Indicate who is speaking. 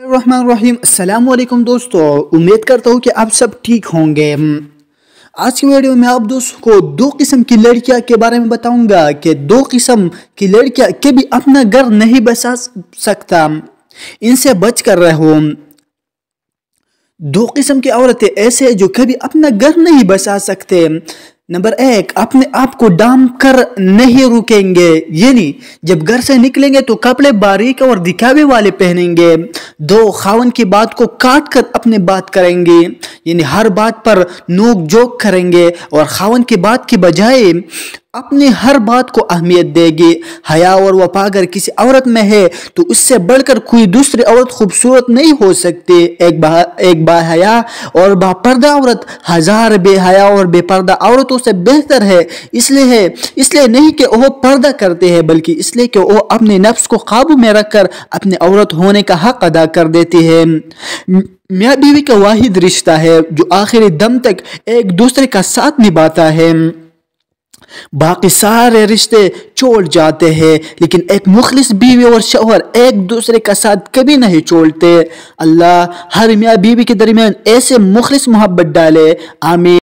Speaker 1: रहीम अस्सलाम वालेकुम दोस्तों, उम्मीद करता हूँ कि आप सब ठीक होंगे। आज की वीडियो में आप दोस्तों को दो किस्म की लड़कियां के बारे में बताऊंगा कि दो किस्म की लड़कियां कभी अपना घर नहीं बसा सकता, इनसे बच कर रहो। दो किस्म की औरतें ऐसे हैं जो कभी अपना घर नहीं बसा सकते। नंबर एक, अपने आप को डाम कर नहीं रुकेंगे, यानी जब घर से निकलेंगे तो कपड़े बारीक और दिखावे वाले पहनेंगे। दो, खावन की बात को काट कर अपने बात करेंगे, यानी हर बात पर नोक जोक करेंगे और खावन की बात की बजाय अपनी हर बात को अहमियत देगी। हया और वफा अगर किसी औरत में है तो उससे बढ़कर कोई दूसरी औरत खूबसूरत नहीं हो सकती। एक बाहया और बापर्दा औरत हजार बेहया और बेपर्दा औरतों से बेहतर है। इसलिए नहीं कि वो पर्दा करते हैं, बल्कि इसलिए कि वो अपने नफ्स को काबू में रखकर अपने औरत होने का हक अदा कर देती है। मियाँ बीवी का वाहिद रिश्ता है जो आखिरी दम तक एक दूसरे का साथ निभाता है। बाकी सारे रिश्ते छोड़ जाते हैं, लेकिन एक मुखलिस बीवी और शौहर एक दूसरे का साथ कभी नहीं छोड़ते। अल्लाह हर मियाँ बीवी के दरमियान ऐसे मुखलिस मोहब्बत डाले, आमीन।